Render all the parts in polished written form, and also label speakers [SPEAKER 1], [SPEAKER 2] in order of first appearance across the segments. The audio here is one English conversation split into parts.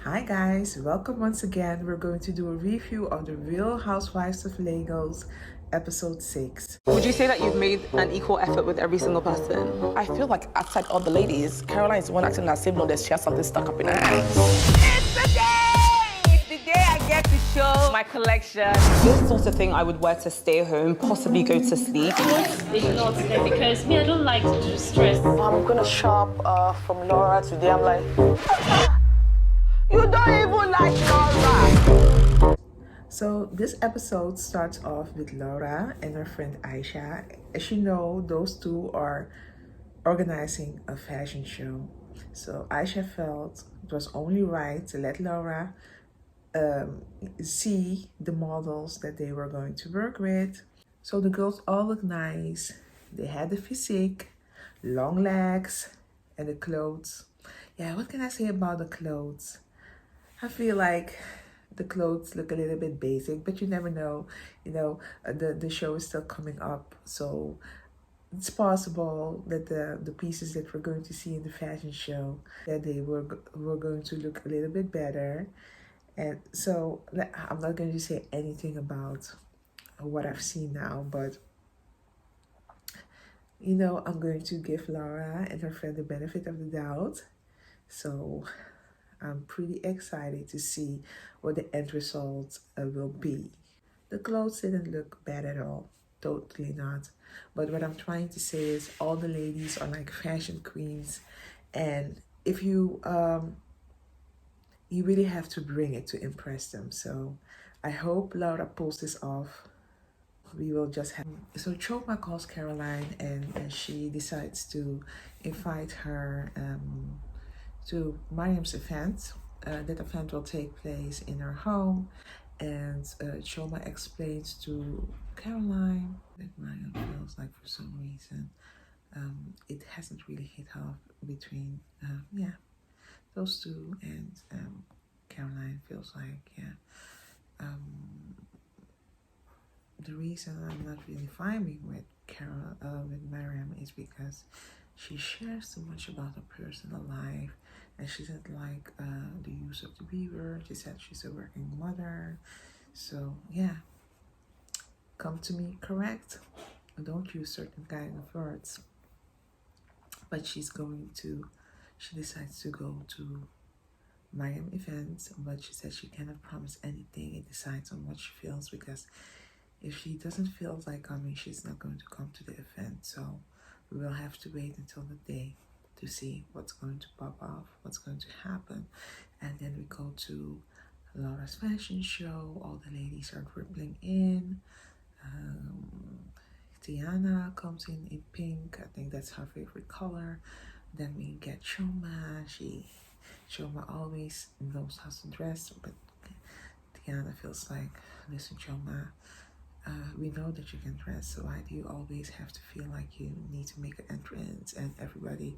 [SPEAKER 1] Hi guys, welcome once again. We're going to do a review of the Real Housewives of Lagos, episode 6.
[SPEAKER 2] Would you say that you've made an equal effort with every single person?
[SPEAKER 3] I feel like outside all the ladies, Caroline is the one acting as if no, she has something stuck up in her eye.
[SPEAKER 2] It's the day! It's the day I get to show my collection. This sort of thing I would wear to stay home, possibly go to sleep.
[SPEAKER 4] It's not today because me, I don't like to do stress.
[SPEAKER 3] I'm gonna shop from Laura today. I'm like, you don't even like Laura.
[SPEAKER 1] So this episode starts off with Laura and her friend Aisha. As you know, those two are organizing a fashion show. So Aisha felt it was only right to let Laura see the models that they were going to work with. So the girls all look nice. They had the physique, long legs, and the clothes. Yeah, what can I say about the clothes? I feel like the clothes look a little bit basic, but you never know. The show is still coming up, so it's possible that the pieces that we're going to see in the fashion show, that they were going to look a little bit better. And so I'm not going to say anything about what I've seen now, but I'm going to give Laura and her friend the benefit of the doubt. So I'm pretty excited to see what the end result will be. The clothes didn't look bad at all, totally not. But what I'm trying to say is all the ladies are like fashion queens, and if you really have to bring it to impress them. So I hope Laura pulls this off. We will just have. So Choma calls Caroline and she decides to invite her to Mariam's event. That event will take place in her home, and Choma explains to Caroline that Mariam feels like for some reason it hasn't really hit off between those two, and Caroline feels like the reason I'm not really vibing with with Mariam is because she shares so much about her personal life, and she said like the use of the beaver. She said she's a working mother, so yeah, come to me correct. Don't use certain kind of words. But she decides to go to Mariam event, but she said she cannot promise anything. It decides on what she feels, because if she doesn't feel like coming, she's not going to come to the event. So we will have to wait until the day to see what's going to pop off, what's going to happen. And then we go to Laura's fashion show. All the ladies are dribbling in. Tiana comes in pink. I think that's her favorite color. Then we get Shoma. Shoma always knows how to dress, but Tiana feels like, listen, Shoma, we know that you can dress, so why do you always have to feel like you need to make an entrance and everybody,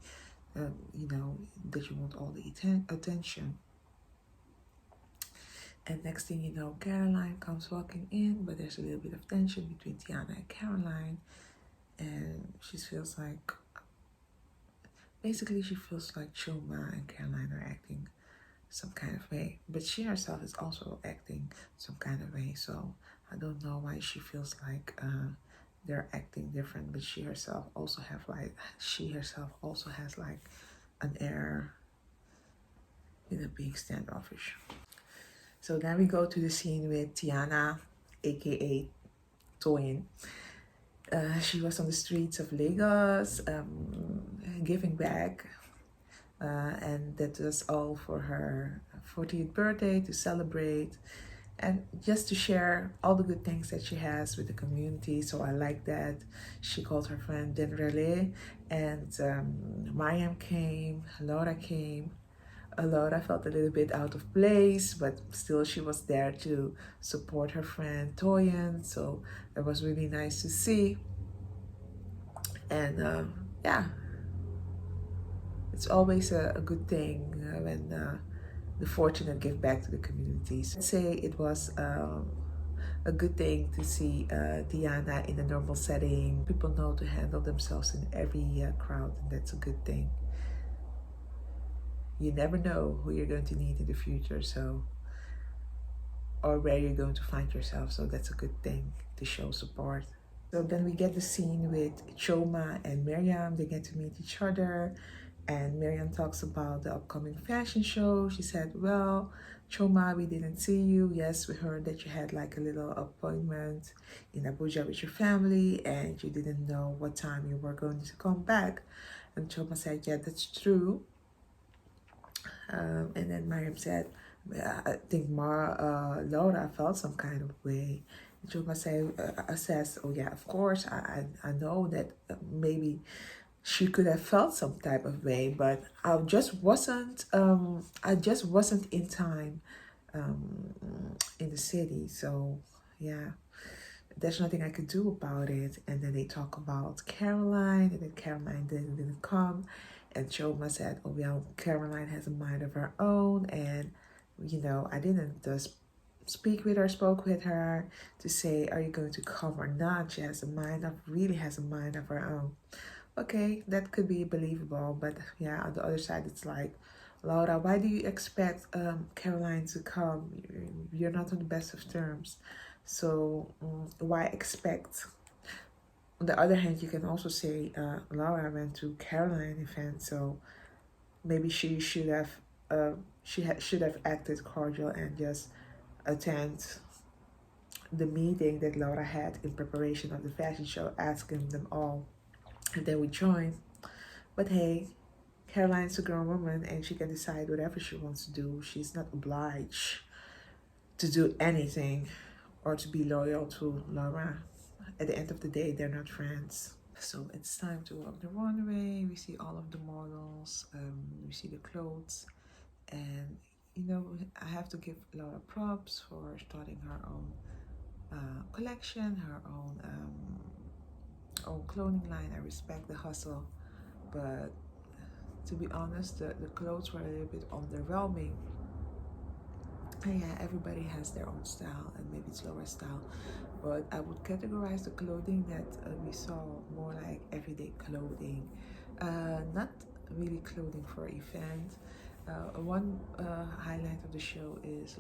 [SPEAKER 1] that you want all the attention? And next thing you know, Caroline comes walking in, but there's a little bit of tension between Tiana and Caroline, and she feels like, basically she feels like Choma and Caroline are acting some kind of way, but she herself is also acting some kind of way. So I don't know why she feels like they're acting different, but she herself also has like an air, being standoffish. So then we go to the scene with Tiana, aka Toyin. She was on the streets of Lagos, giving back, and that was all for her 40th birthday, to celebrate and just to share all the good things that she has with the community. So I like that. She called her friend Denrele, and Mariam came, Laura came. Laura felt a little bit out of place, but still she was there to support her friend Toyin, so it was really nice to see. And it's always a good thing when the fortunate give back to the communities. I'd say it was a good thing to see Diana in a normal setting. People know to handle themselves in every crowd, and that's a good thing. you never know who you're going to need in the future, so, or where you're going to find yourself. So that's a good thing to show support. So then we get the scene with Choma and Miriam. They get to meet each other, and Miriam talks about the upcoming fashion show. She said, well, Choma, we didn't see you. Yes, we heard that you had like a little appointment in Abuja with your family and you didn't know what time you were going to come back. And Choma said, yeah, that's true. And then Miriam said, I think Laura felt some kind of way. Choma says, oh yeah, of course, I know that maybe she could have felt some type of way, but I just wasn't in time in the city. So yeah, there's nothing I could do about it. And then they talk about Caroline, and then Caroline didn't come. And Choma said, oh well, Caroline has a mind of her own, and I didn't just spoke with her to say, are you going to come or not? She really has a mind of her own. Okay, that could be believable, but yeah, on the other side, it's like, Laura, why do you expect Caroline to come? You're not on the best of terms, so why expect? On the other hand, you can also say Laura went to Caroline event, so maybe she should have should have acted cordial and just attend the meeting that Laura had in preparation of the fashion show, asking them all if they would join. But hey, Caroline's a grown woman and she can decide whatever she wants to do. She's not obliged to do anything or to be loyal to Laura. At the end of the day, they're not friends. So it's time to walk the runway. We see all of the models. We see the clothes. And, I have to give Laura props for starting her own collection, her own clothing line. I respect the hustle. But to be honest, the clothes were a little bit underwhelming. And yeah, everybody has their own style, and maybe it's Laura's style. But I would categorize the clothing that we saw more like everyday clothing, not really clothing for an event. One highlight of the show is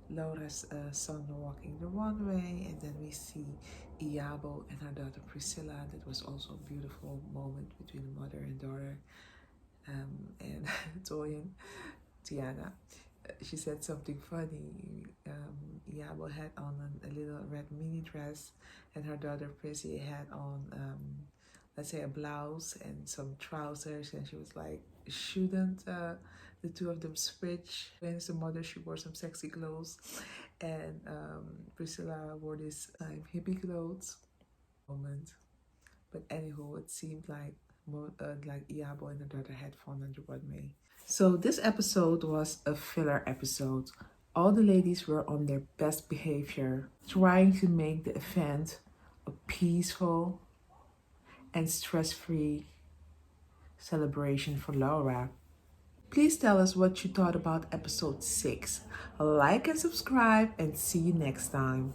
[SPEAKER 1] Laura's son walking the runway, and then we see Iyabo and her daughter Priscilla. That was also a beautiful moment between the mother and daughter. And Toyin, Tiana, she said something funny. Iyabo had on a little red mini dress, and her daughter Prissy had on, let's say, a blouse and some trousers, and she was like, shouldn't the two of them switch? When as the mother, she wore some sexy clothes, and Priscilla wore this hippie clothes moment. But anywho, it seemed like Iyabo and her daughter had fun on the runway. So this episode was a filler episode. All the ladies were on their best behavior, trying to make the event a peaceful and stress-free celebration for Laura. Please tell us what you thought about episode 6. Like and subscribe, and see you next time.